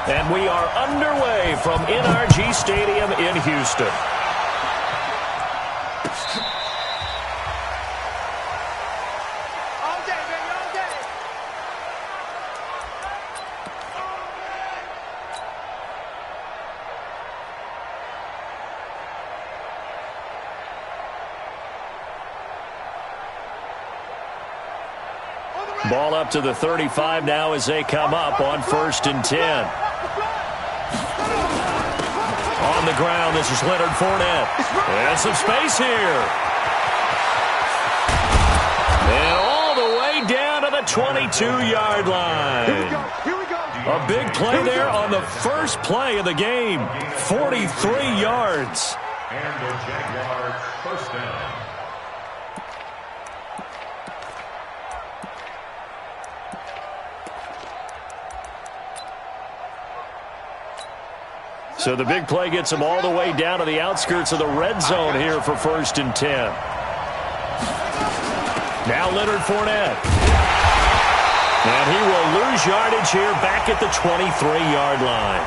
And we are underway from NRG Stadium in Houston. All day, baby, all day. Ball up to the 35 now as they come up on 1st and 10. On the ground, this is Leonard Fournette. And some space here. And all the way down to the 22-yard line. Here we go. A big play there on the first play of the game. 43 yards. And the Jaguars first down. So the big play gets him all the way down to the outskirts of the red zone here for 1st and 10. Now Leonard Fournette. And he will lose yardage here back at the 23-yard line.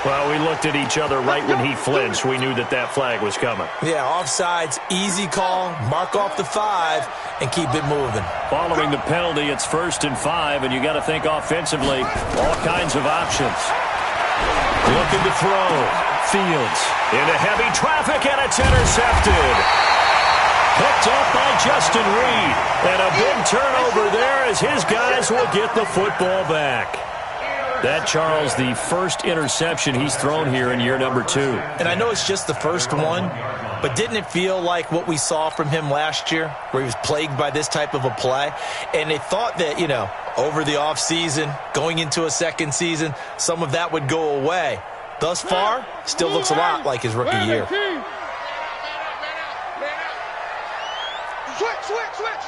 Well, we looked at each other right when he flinched. We knew that that flag was coming. Yeah, offsides, easy call, mark off the 5, and keep it moving. Following the penalty, it's 1st and 5, and you got to think offensively, all kinds of options. Looking to throw. Fields into heavy traffic, and it's intercepted. Picked up by Justin Reed. And a big turnover there as his guys will get the football back. That, Charles, the first interception he's thrown here in year number 2. And I know it's just the first one, but didn't it feel like what we saw from him last year, where he was plagued by this type of a play? And they thought that, you know, over the offseason, going into a second season, some of that would go away. Thus far, still looks a lot like his rookie year. Switch.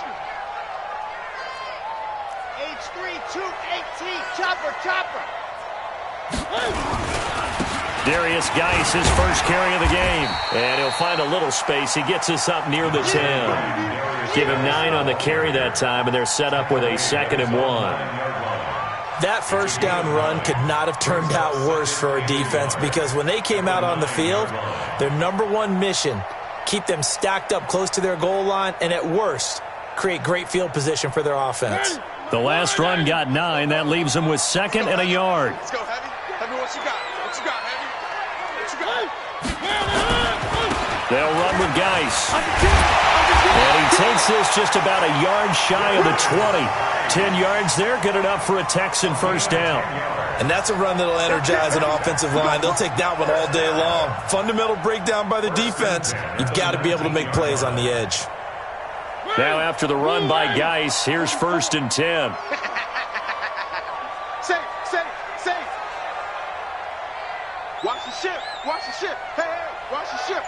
H3-2-8-T, chopper. Darius Geis, his first carry of the game. And he'll find a little space. He gets us up near the 10. Give him 9 on the carry that time, and they're set up with a 2nd and 1. That first down run could not have turned out worse for our defense, because when they came out on the field, their number one mission, keep them stacked up close to their goal line, and at worst, create great field position for their offense. The last run got 9. That leaves them with 2nd and a yard. Let's go, Heavy. Heavy, what you got? Heavy? What you got? They'll run with Geis. And he takes this just about a yard shy of the 20. 10 yards there, good enough for a Texan first down. And that's a run that'll energize an offensive line. They'll take that one all day long. Fundamental breakdown by the defense. You've got to be able to make plays on the edge. Now after the run by Geis, here's 1st and 10. Safe. Watch the ship. Hey, watch the ship.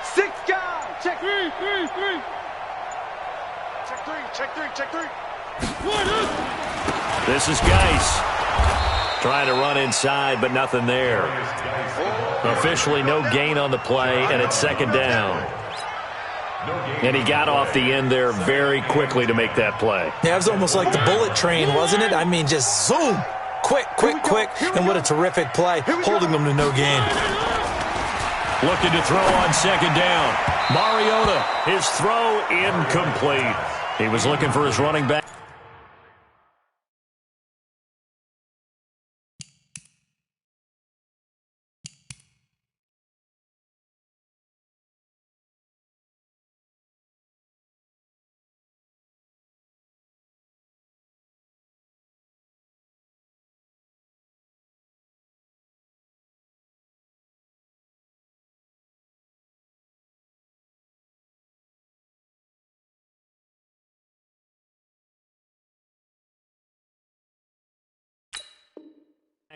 6 guys. Check 3. Check 3. This is Geis. Trying to run inside, but nothing there. Officially no gain on the play, and it's 2nd down. And he got off the end there very quickly to make that play. Yeah, it was almost like the bullet train, wasn't it? I mean, just zoom. Quick. And what a terrific play, holding them to no gain. Looking to throw on 2nd down. Mariota, his throw incomplete. He was looking for his running back.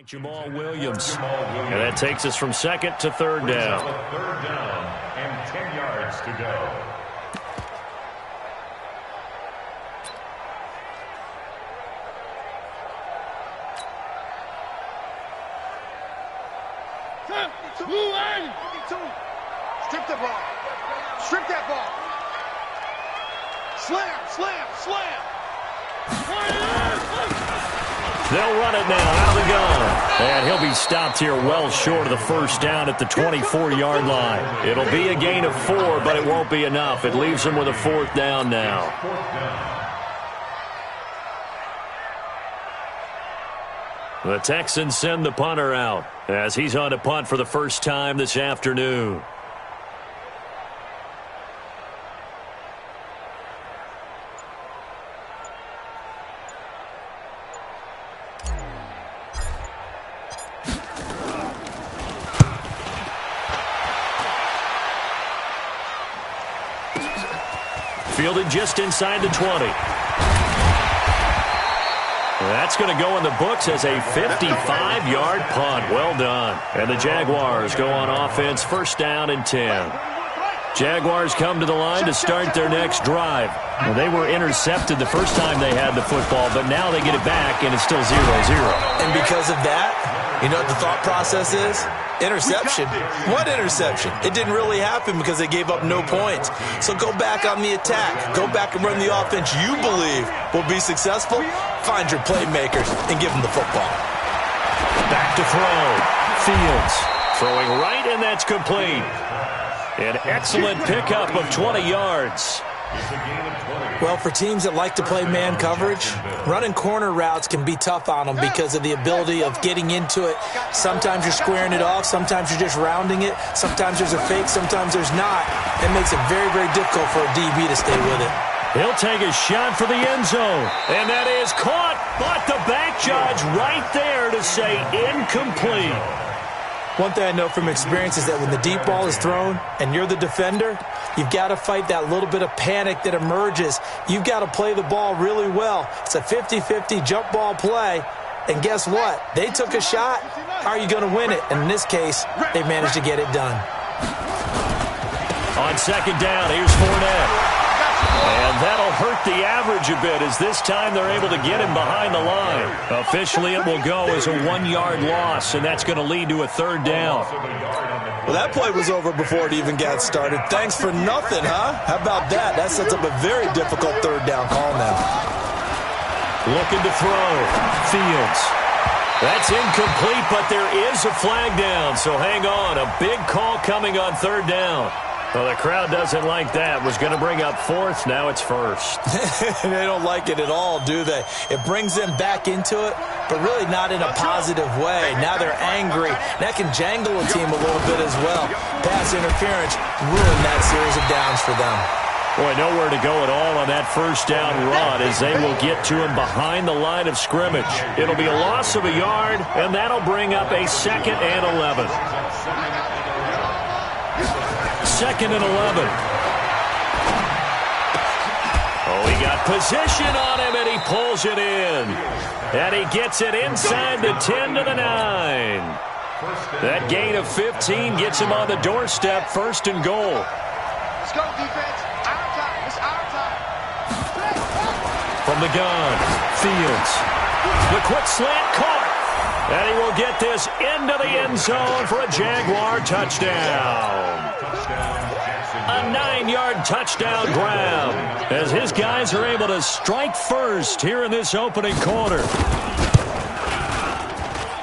Jamal Williams. And that takes us from 2nd to 3rd down. 3rd down and 10 yards to go. Strip that ball. Slam. They'll run it now out of the gun. And he'll be stopped here well short of the first down at the 24-yard line. It'll be a gain of 4, but it won't be enough. It leaves him with a 4th down now. The Texans send the punter out as he's on to punt for the first time this afternoon. Fielded just inside the 20. That's going to go in the books as a 55-yard punt. Well done. And the Jaguars go on offense, first down and 10. Jaguars come to the line to start their next drive. Well, they were intercepted the first time they had the football, but now they get it back, and it's still 0-0. And because of that, you know what the thought process is? Interception. What interception? It didn't really happen because they gave up no points. So go back on the attack. Go back and run the offense you believe will be successful. Find your playmakers and give them the football. Back to throw. Fields throwing right, and that's complete. An excellent pickup of 20 yards. Well, for teams that like to play man coverage, running corner routes can be tough on them because of the ability of getting into it. Sometimes you're squaring it off. Sometimes you're just rounding it. Sometimes there's a fake. Sometimes there's not. It makes it very, very difficult for a DB to stay with it. He'll take a shot for the end zone. And that is caught. But the back judge right there to say incomplete. One thing I know from experience is that when the deep ball is thrown and you're the defender, you've got to fight that little bit of panic that emerges. You've got to play the ball really well. It's a 50-50 jump ball play. And guess what? They took a shot. How are you going to win it? And in this case, they managed to get it done. On second down, here's Fournette. And that'll hurt the average a bit as this time they're able to get him behind the line. Officially, it will go as a 1-yard loss, and that's going to lead to a 3rd down. Well, that play was over before it even got started. Thanks for nothing, huh? How about that? That sets up a very difficult 3rd down call now. Looking to throw. Fields. That's incomplete, but there is a flag down, so hang on. A big call coming on 3rd down. Well, the crowd doesn't like that. Was going to bring up 4th. Now it's 1st. They don't like it at all, do they? It brings them back into it, but really not in a positive way. Now they're angry. That can jangle a team a little bit as well. Pass interference ruined that series of downs for them. Boy, nowhere to go at all on that first down run as they will get to him behind the line of scrimmage. It'll be a loss of a yard, and that'll bring up a 2nd and 11. 2nd and 11. Oh, he got position on him, and he pulls it in. And he gets it inside the 10 to the 9. That gain of 15 gets him on the doorstep, 1st and goal. Let's go, defense. Our time. It's our time. From the gun, Fields. The quick slant caught. And he will get this into the end zone for a Jaguar touchdown. A 9-yard touchdown grab as his guys are able to strike first here in this opening quarter.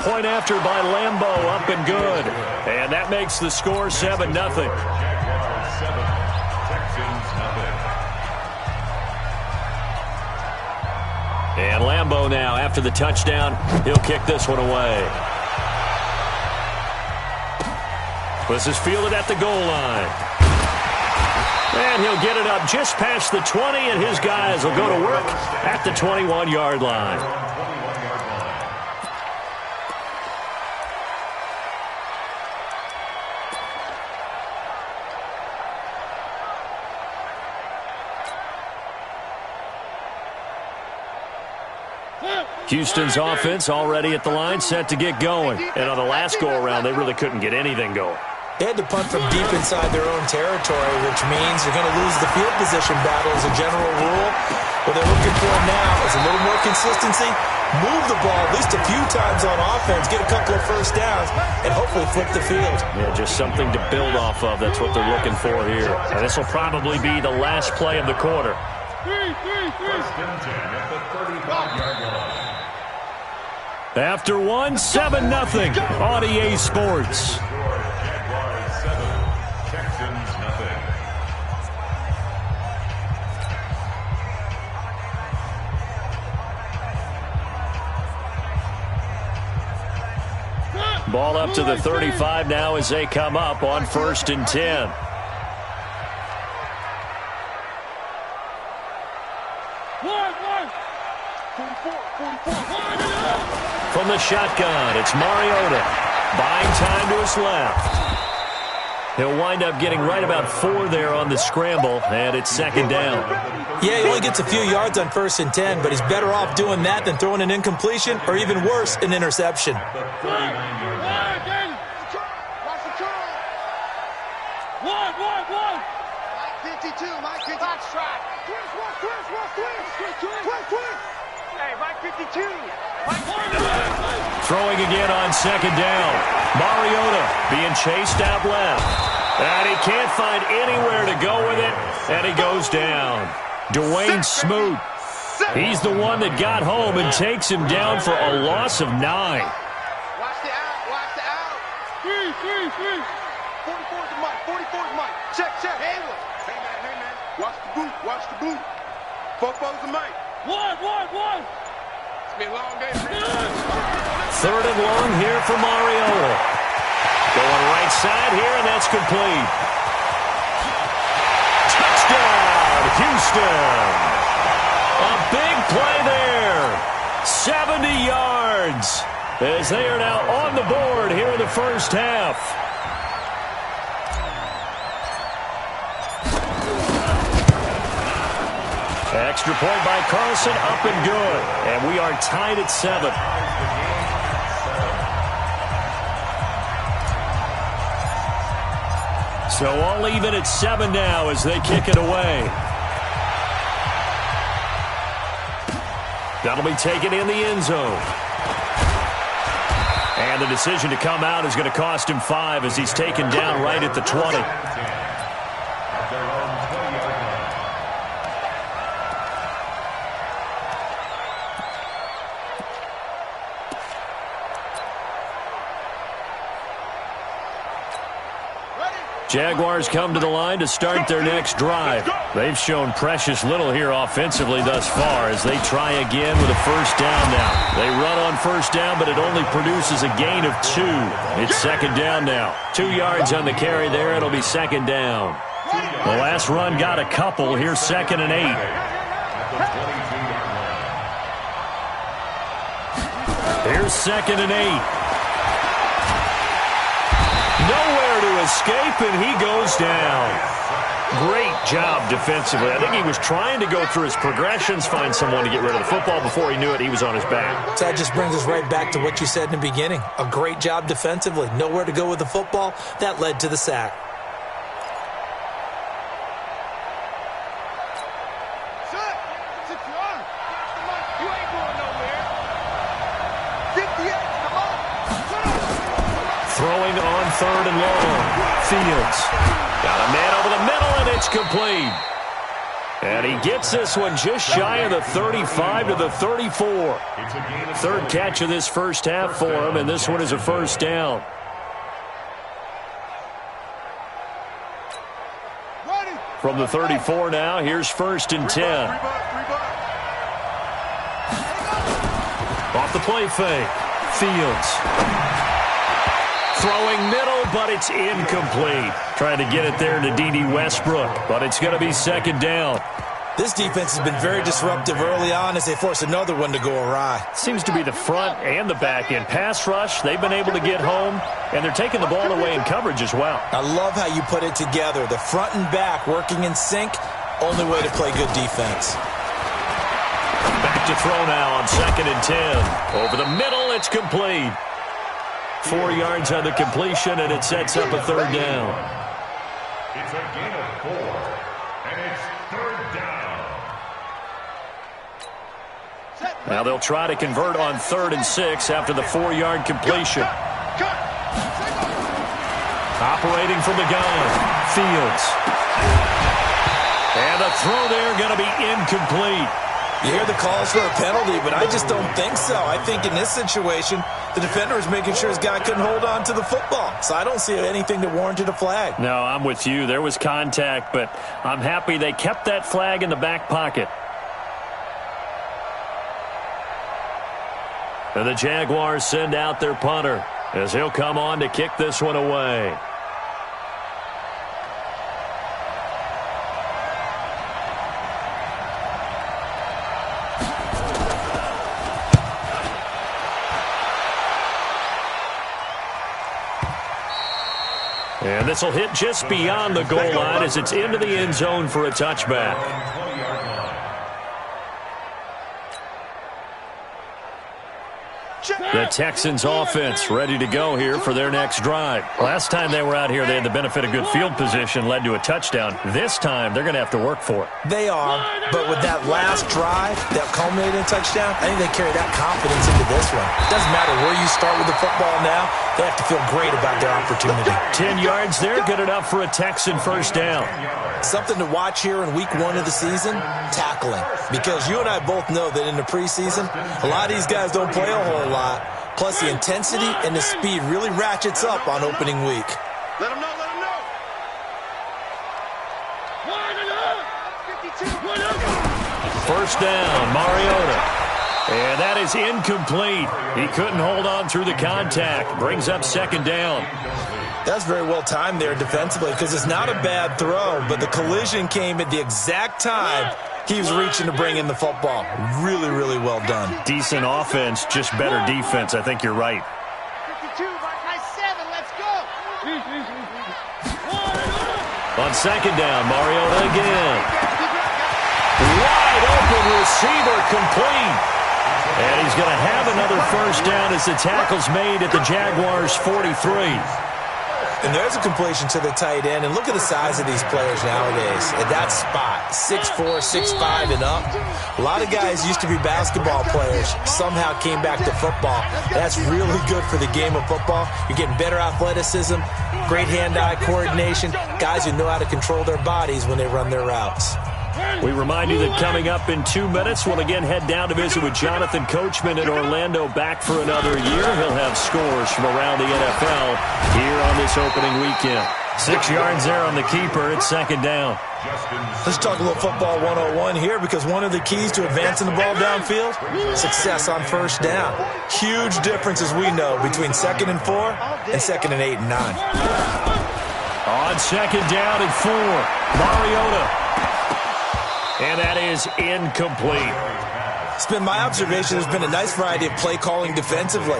Point after by Lambeau, up and good. And that makes the score 7-0. And Lambeau now, after the touchdown, he'll kick this one away. This is fielded at the goal line. And he'll get it up just past the 20, and his guys will go to work at the 21-yard line. Houston's offense already at the line, set to get going. And on the last go-around, they really couldn't get anything going. They had to punt from deep inside their own territory, which means they're going to lose the field position battle as a general rule. What they're looking for now is a little more consistency, move the ball at least a few times on offense, get a couple of first downs, and hopefully flip the field. Yeah, just something to build off of. That's what they're looking for here. And this will probably be the last play of the quarter. First and 10 at the 35-yard line. After one, 7-0 on EA Sports. Jaguars 7, Texans nothing. Ball up to the 35 now as they come up on 1st and 10. From the shotgun, it's Mariota. Buying time to his left. He'll wind up getting right about 4 there on the scramble, and it's 2nd down. Yeah, he only gets a few yards on 1st and 10, but he's better off doing that than throwing an incompletion or even worse, an interception. Hey, Mike 52. Throwing again on 2nd down. Mariota being chased out left. And he can't find anywhere to go with it, and he goes down. Dwayne Smoot. He's the one that got home and takes him down for a loss of 9. Watch the out. Watch the out. 44's the mic. 44's Mike. Check. Hayward. Hey, man. Watch the boot. Watch the boot. 44's the mic. One. It's been a long day. 3rd and long here for Mariota. Going right side here, and that's complete. Touchdown, Houston. A big play there. 70 yards as they are now on the board here in the first half. Extra point by Carlson, up and good. And we are tied at 7. So all even at 7 now as they kick it away. That'll be taken in the end zone. And the decision to come out is going to cost him 5 as he's taken down right at the 20. Jaguars come to the line to start their next drive. They've shown precious little here offensively thus far as they try again with a 1st down now. They run on 1st down, but it only produces a gain of 2. It's 2nd down now. 2 yards on the carry there. It'll be 2nd down. The last run got a couple. Here's 2nd and 8. Here's 2nd and 8. Nowhere to escape, and he goes down. Great job defensively. I think he was trying to go through his progressions, find someone to get rid of the football. Before he knew it, he was on his back. So that just brings us right back to what you said in the beginning. A great job defensively. Nowhere to go with the football. That led to the sack. Throwing on 3rd and long. Fields. Got a man over the middle, and it's complete. And he gets this one just shy of the 35 to the 34. 3rd catch of this first half for him, and this one is a 1st down. From the 34 now, here's 1st and 10. Off the play fake. Fields. Throwing middle, but it's incomplete. Trying to get it there to D.D. Westbrook, but it's going to be 2nd down. This defense has been very disruptive early on as they force another one to go awry. Seems to be the front and the back end. Pass rush, they've been able to get home, and they're taking the ball away in coverage as well. I love how you put it together. The front and back working in sync, only way to play good defense. Back to throw now on 2nd and 10. Over the middle, it's complete. 4 yards on the completion, and it sets up a 3rd down. It's a gain of 4, and it's 3rd down. Now they'll try to convert on 3rd and 6 after the 4-yard completion. Operating from the gun, Fields. And a throw there going to be incomplete. You hear the calls for a penalty, but I just don't think so. I think in this situation, the defender was making sure his guy couldn't hold on to the football. So I don't see anything that warranted a flag. No, I'm with you. There was contact, but I'm happy they kept that flag in the back pocket. And the Jaguars send out their punter as he'll come on to kick this one away. And this will hit just beyond the goal line as it's into the end zone for a touchback. The Texans offense ready to go here for their next drive. Last time they were out here, they had the benefit of good field position, led to a touchdown. This time, they're going to have to work for it. They are, but with that last drive that culminated in a touchdown, I think they carry that confidence into this one. It doesn't matter where you start with the football now. They have to feel great about their opportunity. 10 yards there, good enough for a Texan first down. Something to watch here in week 1 of the season, tackling. Because you and I both know that in the preseason, a lot of these guys don't play a whole lot. Plus, the intensity and the speed really ratchets up on opening week. Let them know, let them know. First down, Mariota. And that is incomplete. He couldn't hold on through the contact. Brings up second down. That's very well timed there defensively because it's not a bad throw, but the collision came at the exact time he was reaching to bring in the football. Really, really well done. Decent offense, just better defense. I think you're right. 52, my 7, let's go. On second down, Mariota again. Wide open receiver complete. And he's going to have another first down as the tackle's made at the Jaguars' 43. And there's a completion to the tight end. And look at the size of these players nowadays at that spot. 6'4", 6'5", and up. A lot of guys used to be basketball players. Somehow came back to football. That's really good for the game of football. You're getting better athleticism, great hand-eye coordination, guys who know how to control their bodies when they run their routes. We remind you that coming up in 2 minutes, we'll again head down to visit with Jonathan Coachman in Orlando, back for another year. He'll have scores from around the NFL here on this opening weekend. 6 yards there on the keeper. It's second down. Let's talk a little football 101 here because one of the keys to advancing the ball downfield, success on first down. Huge difference, as we know, between 2nd and 4 and 2nd and 8 and 9. On second down and 4, Mariota. And that is incomplete. It's been my observation there's been a nice variety of play calling defensively.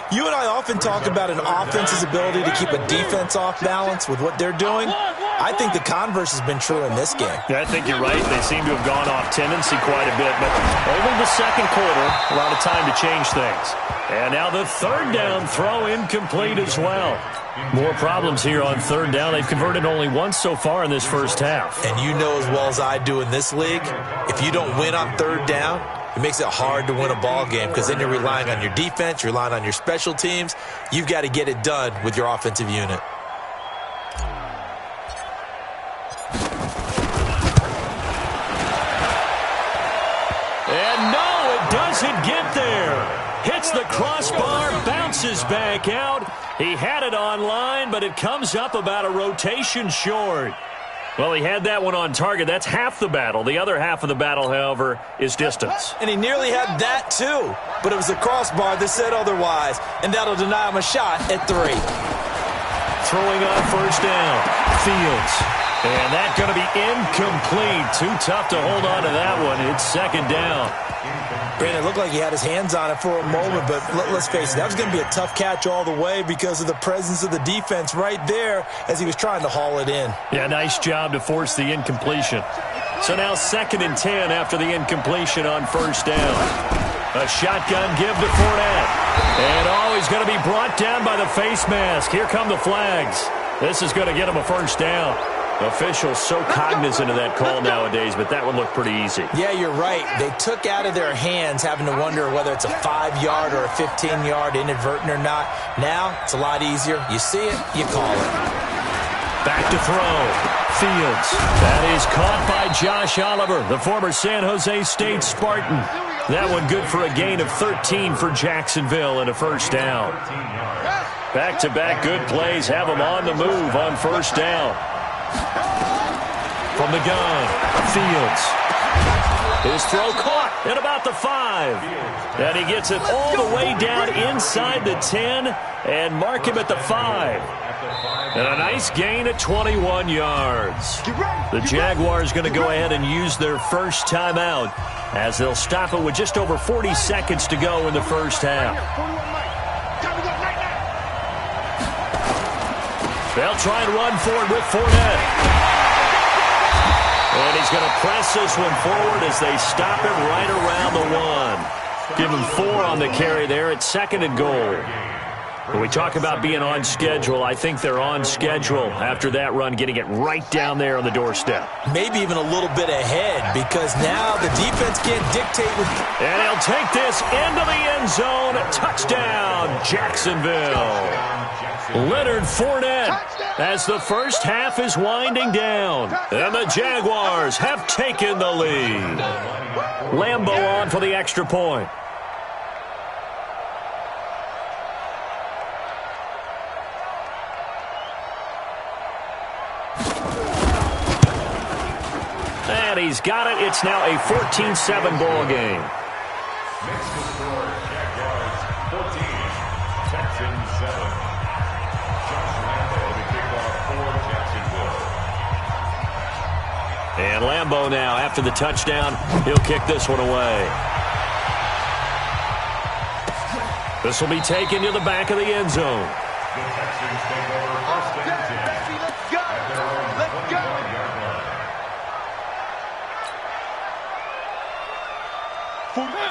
You and I often talk about an offense's ability to keep a defense off balance with what they're doing. I think the converse has been true in this game. Yeah, I think you're right. They seem to have gone off tendency quite a bit, but over the second quarter, a lot of time to change things. And now the third down throw incomplete as well. More problems here on third down. They've converted only once so far in this first half. And you know as well as I do in this league, if you don't win on third down, it makes it hard to win a ball game because then you're relying on your defense, you're relying on your special teams. You've got to get it done with your offensive unit. And no, it doesn't get there. Hits the crossbar, bounces back out. He had it on line, but it comes up about a rotation short. Well, he had that one on target. That's half the battle. The other half of the battle, however, is distance. And he nearly had that, too. But it was the crossbar that said otherwise, and that'll deny him a shot at 3. Throwing on first down, Fields. And that's going to be incomplete. Too tough to hold on to that one. It's second down. Brandon, it looked like he had his hands on it for a moment, but let's face it, that was going to be a tough catch all the way because of the presence of the defense right there as he was trying to haul it in. Yeah, nice job to force the incompletion. So now 2nd and 10 after the incompletion on first down. A shotgun give to Fournette. And he's going to be brought down by the face mask. Here come the flags. This is going to get him a first down. Officials so cognizant of that call nowadays, but that would look pretty easy. Yeah, you're right. They took out of their hands having to wonder whether it's a 5-yard or a 15-yard inadvertent or not. Now, it's a lot easier. You see it, you call it. Back to throw. Fields. That is caught by Josh Oliver, the former San Jose State Spartan. That one good for a gain of 13 for Jacksonville and a first down. Back-to-back good plays have them on the move on first down. From the gun, Fields. His throw caught at about the 5. And he gets it all the way down inside the 10 and mark him at the 5. And a nice gain at 21 yards. The Jaguars going to go ahead and use their first timeout as they'll stop it with just over 40 seconds to go in the first half. They'll try and run for it with Fournette. And he's going to press this one forward as they stop him right around the 1. Give him 4 on the carry there at 2nd and goal. When we talk about being on schedule, I think they're on schedule after that run, getting it right down there on the doorstep. Maybe even a little bit ahead because now the defense can't dictate. And he'll take this into the end zone. Touchdown, Jacksonville. Leonard Fournette as the first half is winding down. And the Jaguars have taken the lead. Lambeau on for the extra point. And he's got it. It's now a 14-7 ball game. Next to score, Jaguars 14, Texans 7. Josh Lambeau to kick off for Jacksonville. And Lambeau now, after the touchdown, he'll kick this one away. This will be taken to the back of the end zone. The Texans take over first and 10 at their own 25-yard line.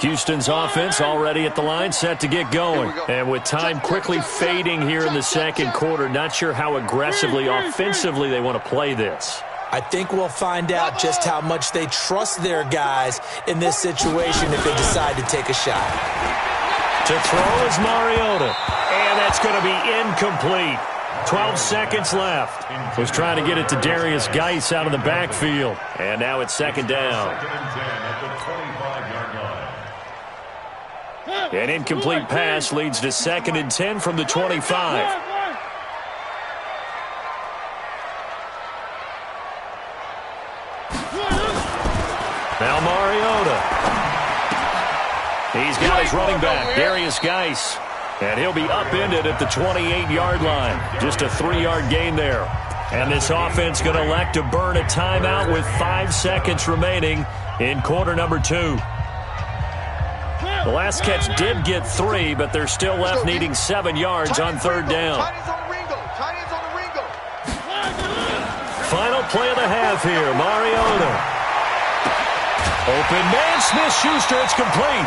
Houston's offense already at the line, set to get going. And with time quickly fading here in the second quarter, not sure how aggressively, offensively they want to play this. I think we'll find out just how much they trust their guys in this situation if they decide to take a shot. To throw is Mariota. And that's going to be incomplete. 12 seconds left. Was trying to get it to Darius Geis out of the backfield. And now it's second down. Second and 10 at the 25-yard line. An incomplete pass leads to second and 10 from the 25. Now Mariota. He's got his running back, Darius Geis. And he'll be upended at the 28-yard line. Just a 3-yard gain there. And this offense going to elect to burn a timeout with 5 seconds remaining in quarter number 2. The last catch did get 3, but they're still left needing 7 yards on third down. Final play of the half here, Mariota. Open man, Smith-Schuster, it's complete.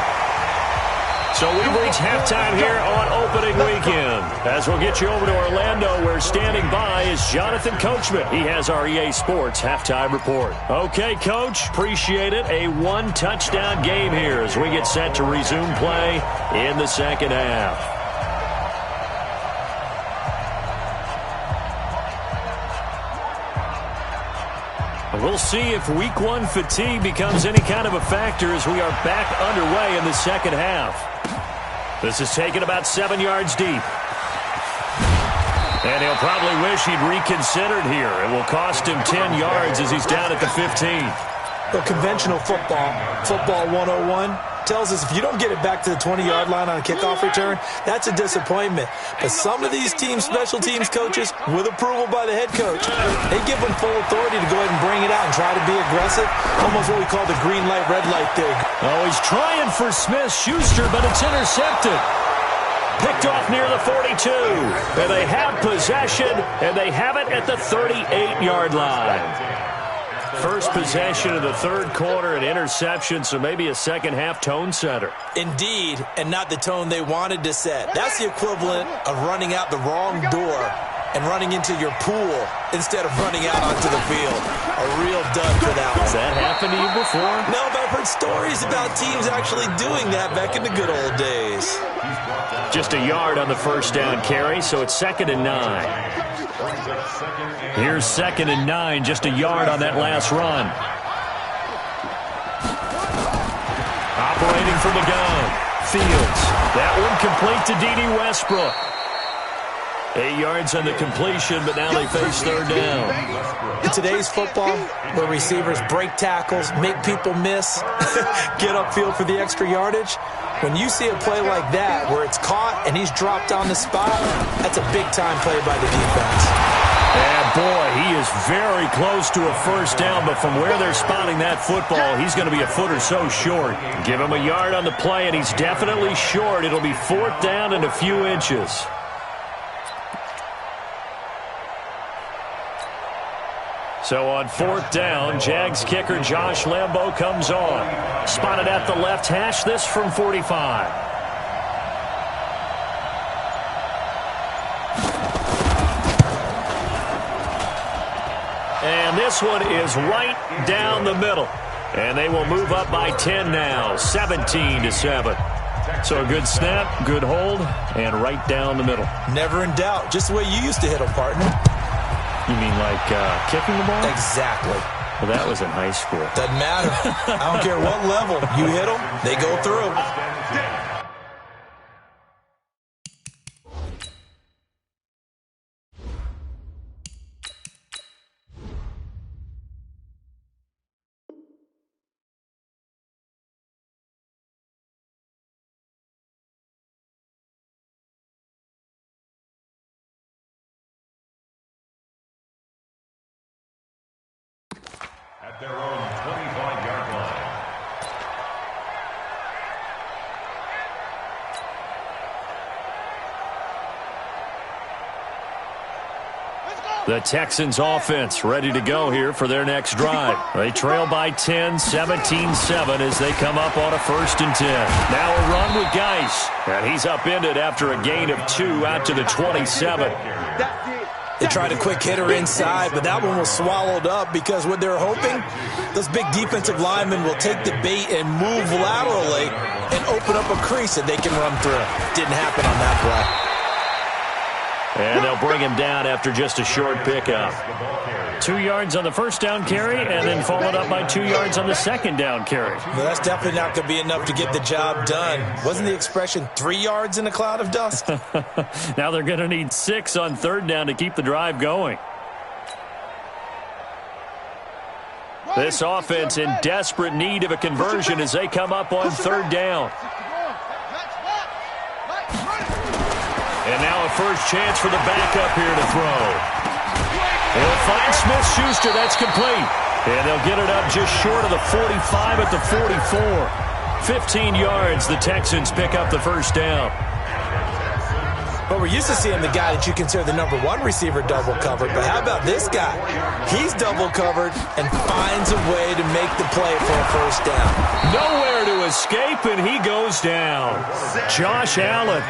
So we've reached halftime here on opening weekend. As we'll get you over to Orlando, where standing by is Jonathan Coachman. He has our EA Sports halftime report. Okay, Coach, appreciate it. A 1-touchdown game here as we get set to resume play in the second half. We'll see if week 1 fatigue becomes any kind of a factor as we are back underway in the second half. This is taken about 7 yards deep. And he'll probably wish he'd reconsidered here. It will cost him 10 yards as he's down at the 15. Well, conventional football 101, tells us if you don't get it back to the 20-yard line on a kickoff return, that's a disappointment. But some of these teams, special teams coaches, with approval by the head coach, they give them full authority to go ahead and bring it out and try to be aggressive, almost what we call the green light, red light thing. Oh, he's trying for Smith-Schuster, but it's intercepted. Picked off near the 42. And they have possession, and they have it at the 38-yard line. First possession of the third quarter, an interception, so maybe a second-half tone setter. Indeed, and not the tone they wanted to set. That's the equivalent of running out the wrong door and running into your pool instead of running out onto the field. A real dud for that one. Has that happened to you before? No, but I've heard stories about teams actually doing that back in the good old days. Just a yard on the first down carry, so it's second and 9. Here's 2nd and 9, just a yard on that last run. Operating from the gun, Fields. That one complete to D.D. Westbrook. 8 yards on the completion, but now they face 3rd down. In today's football, where receivers break tackles, make people miss, get upfield for the extra yardage, when you see a play like that where it's caught and he's dropped on the spot, that's a big-time play by the defense. And boy, he is very close to a 1st down, but from where they're spotting that football, he's going to be a foot or so short. Give him a yard on the play, and he's definitely short. It'll be 4th down and a few inches. So on 4th down, Jags kicker Josh Lambo comes on. Spotted at the left hash, this from 45. And this one is right down the middle. And they will move up by 10 now, 17-7. So a good snap, good hold, and right down the middle. Never in doubt. Just the way you used to hit them, partner. You mean like kicking the ball? Exactly. Well, that was in high school. Doesn't matter. I don't care what level. You hit them, they go through. At their own 25-yard line. The Texans offense ready to go here for their next drive. They trail by 10, 17-7 as they come up on a 1st and 10. Now a run with Geis. And he's upended after a gain of 2 out to the 27. They tried a quick hitter inside, but that one was swallowed up because what they're hoping, those big defensive linemen will take the bait and move laterally and open up a crease that they can run through. Didn't happen on that play. And they'll bring him down after just a short pickup. 2 yards on the 1st down carry, and then followed up by 2 yards on the 2nd down carry. Well, that's definitely not going to be enough to get the job done. Wasn't the expression 3 yards in a cloud of dust? Now they're going to need 6 on 3rd down to keep the drive going. This offense in desperate need of a conversion as they come up on 3rd down. And now a first chance for the backup here to throw. He'll find Smith-Schuster. That's complete. And they'll get it up just short of the 45 at the 44. 15 yards. The Texans pick up the 1st down. But we're used to seeing the guy that you consider the number 1 receiver double covered. But how about this guy? He's double covered and finds a way to make the play for a 1st down. Nowhere to escape, and he goes down. Josh Allen,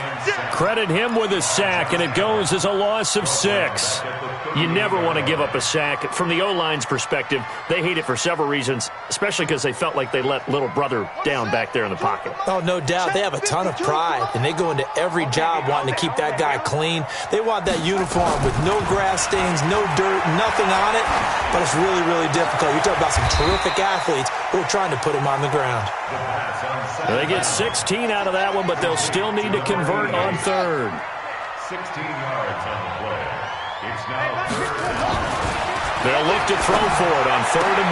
credit him with a sack, and it goes as a loss of 6. You never want to give up a sack. From the O-line's perspective, they hate it for several reasons, especially because they felt like they let little brother down back there in the pocket. Oh, no doubt. They have a ton of pride, and they go into every job wanting to keep that guy clean. They want that uniform with no grass stains, no dirt, nothing on it, but it's really, really difficult. You're talking about some terrific athletes who are trying to put him on the ground. They get 16 out of that one, but they'll still need to convert on 3rd. 16 yards on the play. It's now 3rd down. They'll look to throw for it on 3rd and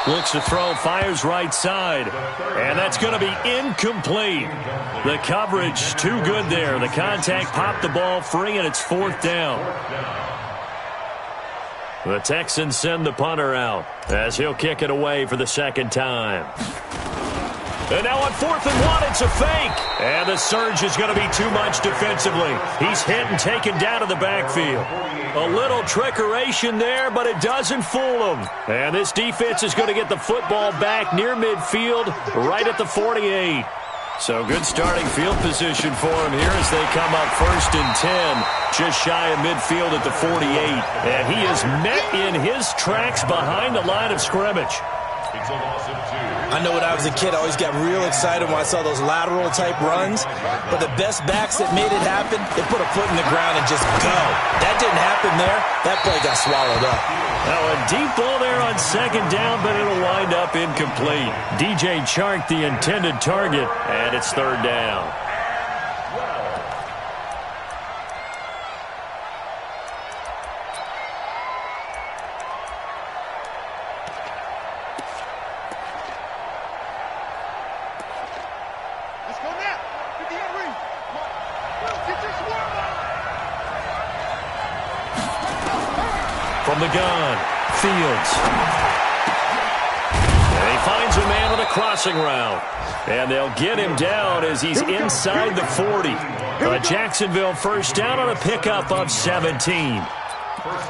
1. Looks to throw, fires right side. And that's going to be incomplete. The coverage too good there. The contact popped the ball free, and it's 4th down. The Texans send the punter out as he'll kick it away for the 2nd time. And now on 4th and 1, it's a fake. And the surge is going to be too much defensively. He's hit and taken down to the backfield. A little trickeration there, but it doesn't fool him. And this defense is going to get the football back near midfield, right at the 48. So good starting field position for him here as they come up 1st and 10, just shy of midfield at the 48. And he is met in his tracks behind the line of scrimmage. It's a loss of 2. I know when I was a kid, I always got real excited when I saw those lateral-type runs. But the best backs that made it happen, they put a foot in the ground and just go. That didn't happen there. That play got swallowed up. Now a deep ball there on second down, but it'll wind up incomplete. DJ Chark, the intended target, and it's third down. From the gun, Fields. And he finds a man on a crossing route. And they'll get him down as he's inside the 40. A Jacksonville first down on a pickup of 17.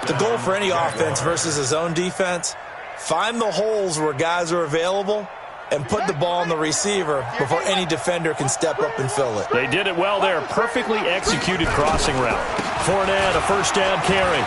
The goal for any offense versus a zone defense, find the holes where guys are available and put the ball on the receiver before any defender can step up and fill it. They did it well there. Perfectly executed crossing route. Fournette, a first down carry.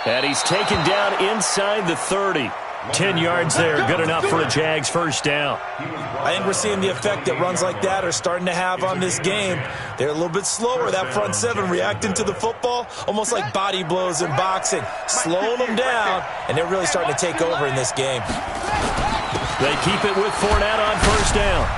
And he's taken down inside the 30. 10 yards there, good enough for a Jags first down. I think we're seeing the effect that runs like that are starting to have on this game. They're a little bit slower, that front seven, reacting to the football, almost like body blows in boxing, slowing them down, and they're really starting to take over in this game. They keep it with Fournette on first down.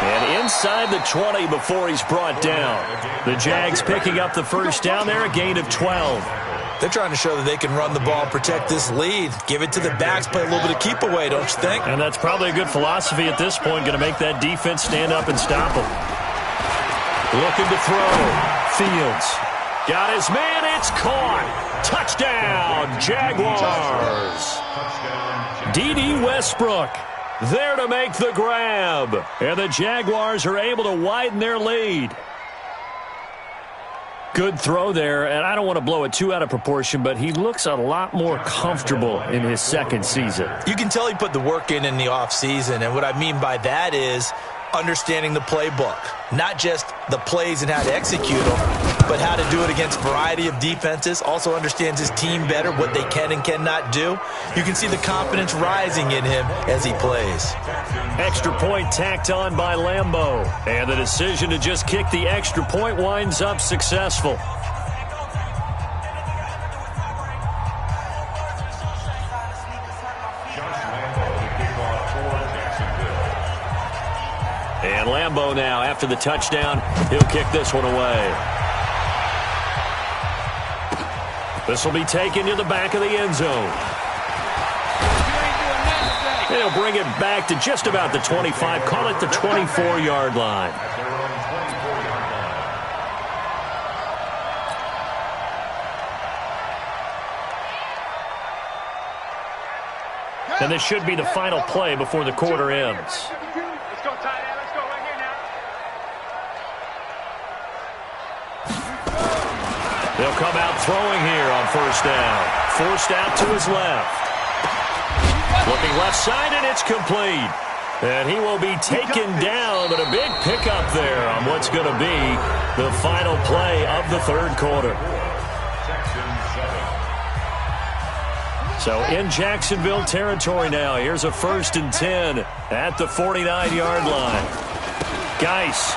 And inside the 20 before he's brought down. The Jags picking up the first down there, a gain of 12. They're trying to show that they can run the ball, protect this lead, give it to the backs, play a little bit of keep away, don't you think? And that's probably a good philosophy at this point, going to make that defense stand up and stop them. Looking to throw. Fields. Got his man, it's caught. Touchdown, Jaguars. D.D. Westbrook there to make the grab. And the Jaguars are able to widen their lead. Good throw there, and I don't want to blow it too out of proportion, but he looks a lot more comfortable in his second season. You can tell he put the work in the offseason, and what I mean by that is understanding the playbook. Not just the plays and how to execute them, but how to do it against a variety of defenses. Also understands his team better, what they can and cannot do. You can see the confidence rising in him as he plays. Extra point tacked on by Lambeau. And the decision to just kick the extra point winds up successful. And Lambeau now, after the touchdown, he'll kick this one away. This will be taken to the back of the end zone. They'll bring it back to just about the 25, call it the 24-yard line. And this should be the final play before the quarter ends. They'll come out throwing here on first down. Forced out to his left. Looking left side, and it's complete. And he will be taken down, but a big pickup there on what's going to be the final play of the third quarter. So in Jacksonville territory now, here's a 1st and 10 at the 49-yard line. Geis.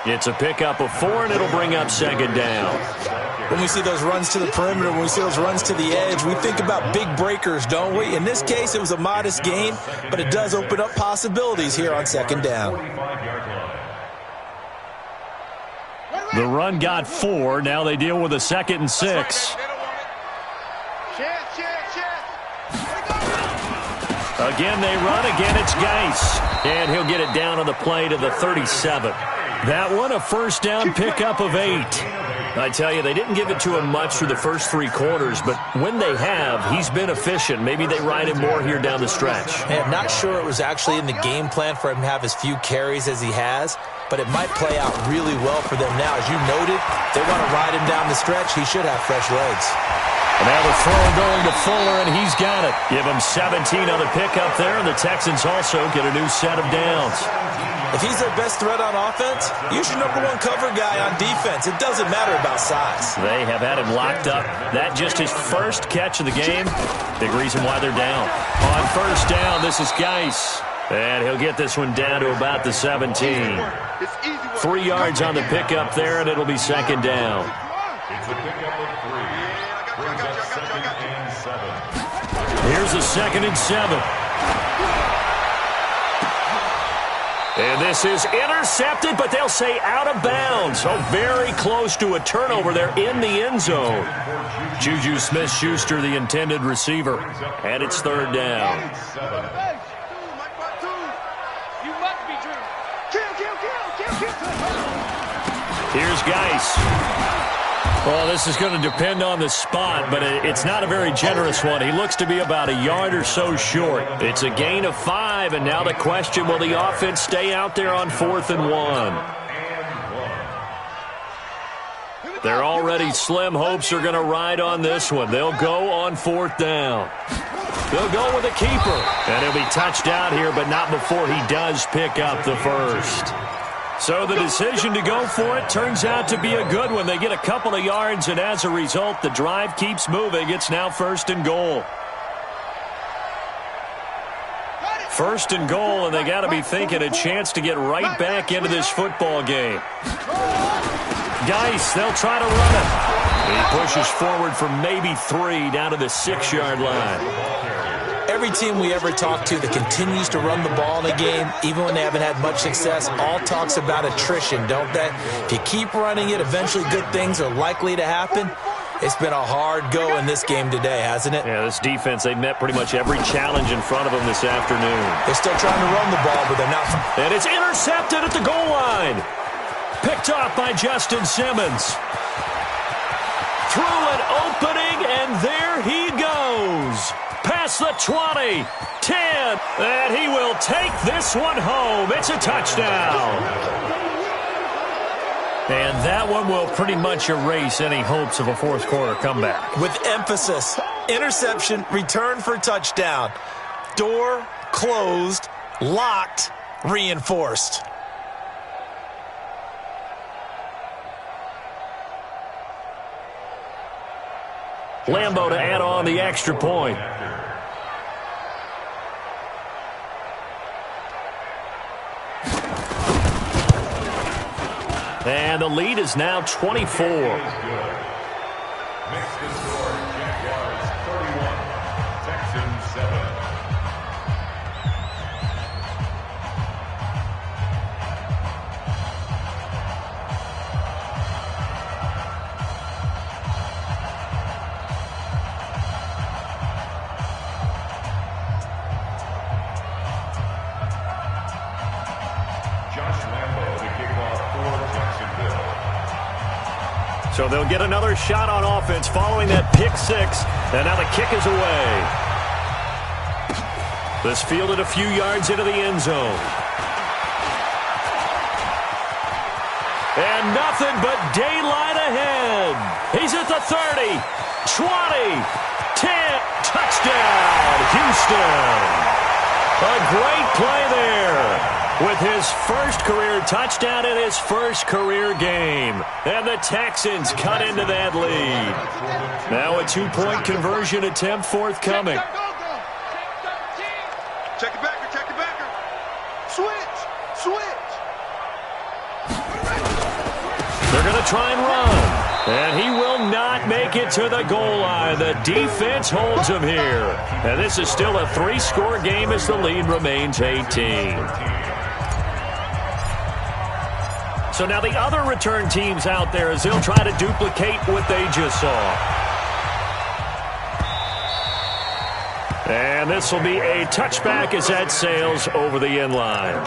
It's a pickup of 4, and it'll bring up second down. When we see those runs to the perimeter, when we see those runs to the edge, we think about big breakers, don't we? In this case, it was a modest gain, but it does open up possibilities here on second down. The run got 4. Now they deal with a 2nd and 6. Again, they run. Again, it's Geis. And he'll get it down on the play to the 37. That one, a first down pickup of 8. I tell you, they didn't give it to him much through the first 3 quarters, but when they have, he's been efficient. Maybe they ride him more here down the stretch. Hey, I'm not sure it was actually in the game plan for him to have as few carries as he has, but it might play out really well for them now. As you noted, they want to ride him down the stretch. He should have fresh legs. And now the throw going to Fuller, and he's got it. Give him 17 on the pickup there, and the Texans also get a new set of downs. If he's their best threat on offense, use your #1 cover guy on defense. It doesn't matter about size. They have had him locked up. That just his first catch of the game. Big reason why they're down. On first down, this is Geis. And he'll get this one down to about the 17. 3 yards on the pickup there, and it'll be second down. It's a pickup of 3. Brings up 2nd and 7. Here's a 2nd and 7. And this is intercepted, but they'll say out of bounds. So very close to a turnover there in the end zone. Juju Smith-Schuster, the intended receiver. And it's 3rd down. Here's Geis. Well, this is going to depend on the spot, but it's not a very generous one. He looks to be about a yard or so short. It's a gain of 5, and now the question, will the offense stay out there on 4th and 1? Their already slim hopes are going to ride on this one. They'll go on 4th down. They'll go with a keeper, and he'll be touched out here, but not before he does pick up the first. So the decision to go for it turns out to be a good one. They get a couple of yards, and as a result, the drive keeps moving. It's now 1st and goal. 1st and goal, and they got to be thinking a chance to get right back into this football game. Geis, they'll try to run it. He pushes forward from maybe 3 down to the 6-yard line. Every team we ever talk to that continues to run the ball in a game, even when they haven't had much success, all talks about attrition, don't they? If you keep running it, eventually good things are likely to happen. It's been a hard go in this game today, hasn't it? Yeah, this defense, they met pretty much every challenge in front of them this afternoon. They're still trying to run the ball, but they're not. And it's intercepted at the goal line. Picked off by Justin Simmons. Through an opening, and there he goes. Past the 20, 10, and he will take this one home. It's a touchdown. And that one will pretty much erase any hopes of a fourth quarter comeback. With emphasis, interception, return for touchdown. Door closed, locked, reinforced. Lambo to add on the extra point. And the lead is now 24. Makes the score, Jaguars 31, Texans 7. So they'll get another shot on offense following that pick six. And now the kick is away. This fielded a few yards into the end zone. And nothing but daylight ahead. He's at the 30, 20, 10. Touchdown, Houston. A great play there. With his first career touchdown in his first career game. And the Texans cut into that lead. Now a two-point conversion attempt forthcoming. Check it backer, check it backer. Switch, switch. They're going to try and run. And he will not make it to the goal line. The defense holds him here. And this is still a 3-score game as the lead remains 18. So now the other return teams out there as they'll try to duplicate what they just saw. And this will be a touchback as that sails over the end line.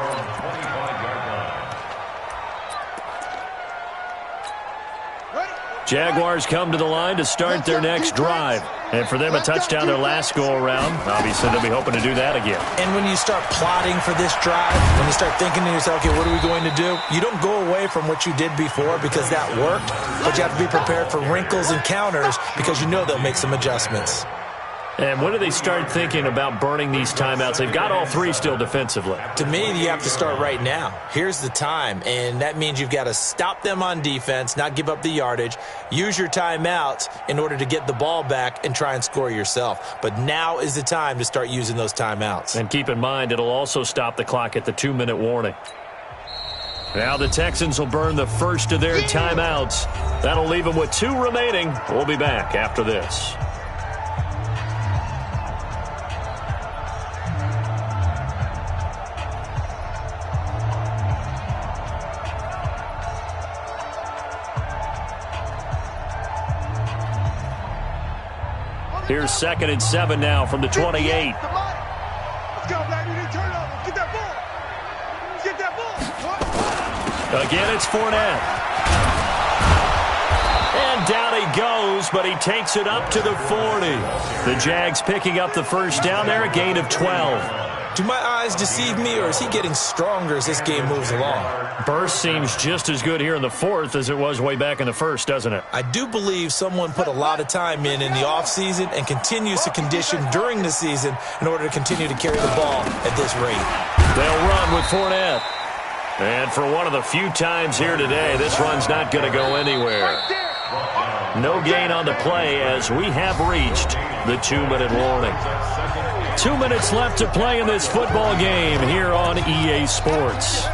Jaguars come to the line to start their next drive. And for them, a touchdown their last go-around. Obviously, they'll be hoping to do that again. And when you start plotting for this drive, when you start thinking to yourself, okay, what are we going to do? You don't go away from what you did before because that worked, but you have to be prepared for wrinkles and counters because you know they'll make some adjustments. And when do they start thinking about burning these timeouts? They've got all three still defensively. To me, you have to start right now. Here's the time, and that means you've got to stop them on defense, not give up the yardage, use your timeouts in order to get the ball back and try and score yourself. But now is the time to start using those timeouts. And keep in mind, it'll also stop the clock at the 2-minute warning. Now the Texans will burn the first of their timeouts. That'll leave them with 2 remaining. We'll be back after this. Here's 2nd and 7 now from the 28. Let's go, baby. Turn over. Get that ball. Get that ball. Again, it's Fournette. And down he goes, but he takes it up to the 40. The Jags picking up the first down there, a gain of 12. Do my eyes deceive me, or is he getting stronger as this game moves along? Burst seems just as good here in the 4th as it was way back in the 1st, doesn't it? I do believe someone put a lot of time in the offseason and continues to condition during the season in order to continue to carry the ball at this rate. They'll run with Fournette. And for one of the few times here today, this run's not going to go anywhere. No gain on the play as we have reached the 2-minute warning. 2 minutes left to play in this football game here on EA Sports.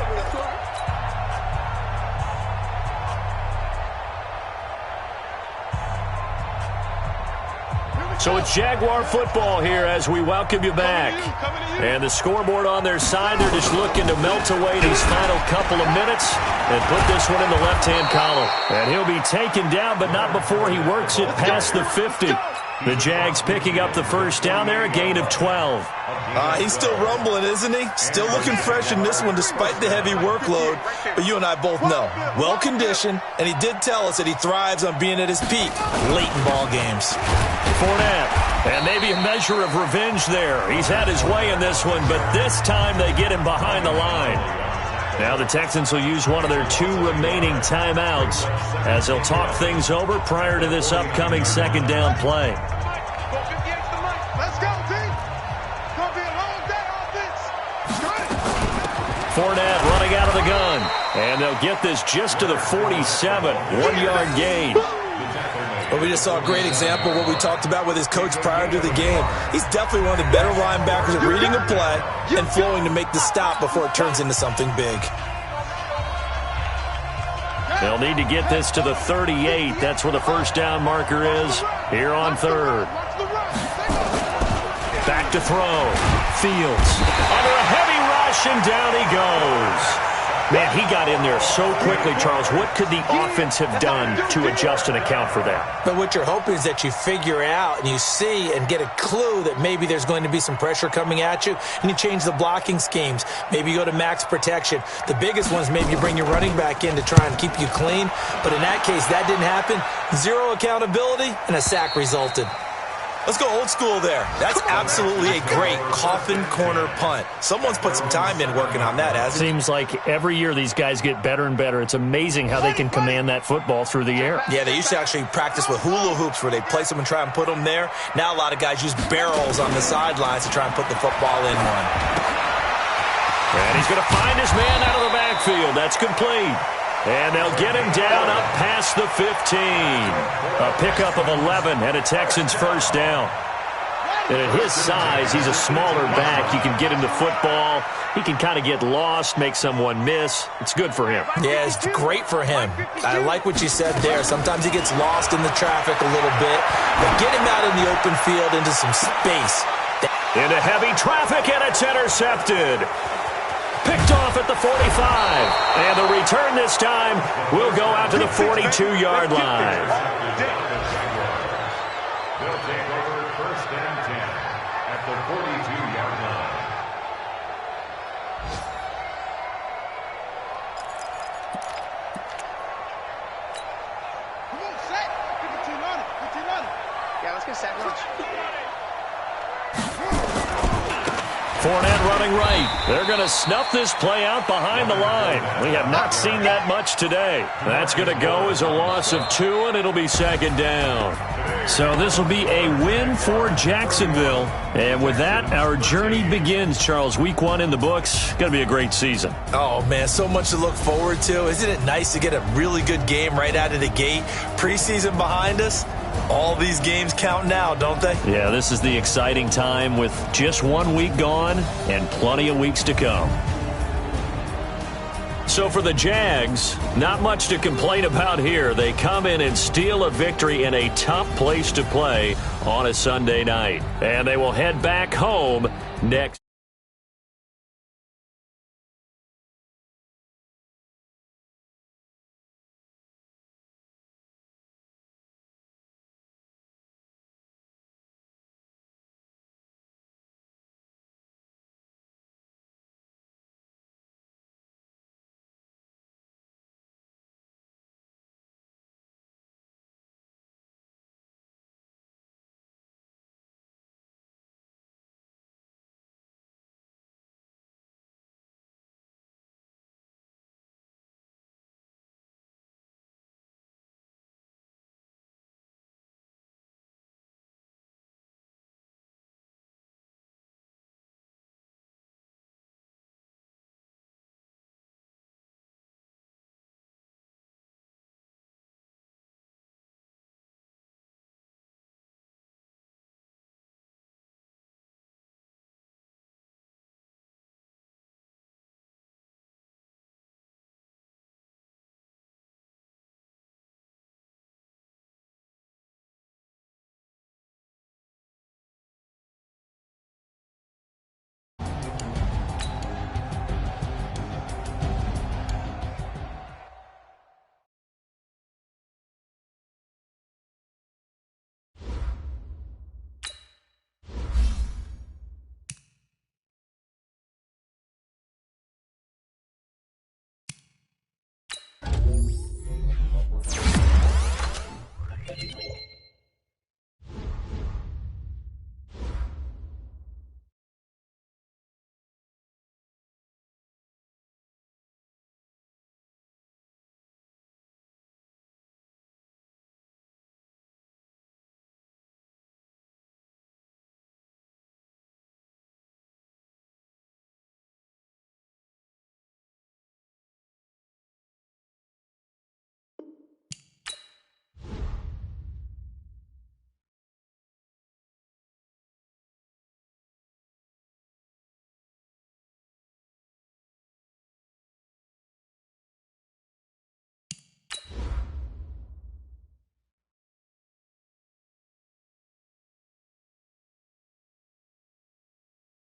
So it's Jaguar football here as we welcome you back. And the scoreboard on their side, they're just looking to melt away these final couple of minutes and put this one in the left-hand column. And he'll be taken down, but not before he works it past the 50. The Jags picking up the first down there, a gain of 12. He's still rumbling, isn't he? Still looking fresh in this one despite the heavy workload. But you and I both know, well-conditioned, and he did tell us that he thrives on being at his peak late in ball games. Fournette, and maybe a measure of revenge there. He's had his way in this one, but this time they get him behind the line. Now the Texans will use one of their 2 remaining timeouts as they'll talk things over prior to this upcoming 2nd down play. Let's go, team. It's going to be a long day offense. Fournette running out of the gun, and they'll get this just to the 47, 1-yard gain. Well, we just saw a great example of what we talked about with his coach prior to the game. He's definitely one of the better linebackers at reading a play and flowing to make the stop before it turns into something big. They'll need to get this to the 38. That's where the first down marker is here on 3rd. Back to throw. Fields under a heavy rush, and down he goes. Man, he got in there so quickly, Charles. What could the offense have done to adjust and account for that? But what you're hoping is that you figure out and you see and get a clue that maybe there's going to be some pressure coming at you, and you change the blocking schemes. Maybe you go to max protection. The biggest one is maybe you bring your running back in to try and keep you clean. But in that case, that didn't happen. 0 accountability, and a sack resulted. Let's go old school there. That's absolutely a great coffin corner punt. Someone's put some time in working on that, hasn't it? Seems like every year these guys get better and better. It's amazing how they can command that football through the air. Yeah, they used to actually practice with hula hoops where they place them and try and put them there. Now a lot of guys use barrels on the sidelines to try and put the football in one. And he's going to find his man out of the backfield. That's complete. And they'll get him down up past the 15. A pickup of 11 and a Texans first down. And at his size, he's a smaller back. You can get him the football. He can kind of get lost, make someone miss. It's good for him. Yeah, it's great for him. I like what you said there. Sometimes he gets lost in the traffic a little bit. But get him out in the open field into some space. Into heavy traffic, and it's intercepted. Picked off at the 45. And the return this time will go out to the 42-yard line. They'll take over 1st and 10 at the 42-yard line. Come on, set. 15 on it. 15 on it. Yeah, let's get set. Launch. Fournette running right. They're going to snuff this play out behind the line. We have not seen that much today. That's going to go as a loss of 2, and it'll be second down. So this will be a win for Jacksonville. And with that, our journey begins, Charles. Week 1 in the books. Going to be a great season. Oh, man, so much to look forward to. Isn't it nice to get a really good game right out of the gate? Preseason behind us. All these games count now, don't they? Yeah, this is the exciting time with just 1 week gone and plenty of weeks to come. So for the Jags, not much to complain about here. They come in and steal a victory in a tough place to play on a Sunday night. And they will head back home next.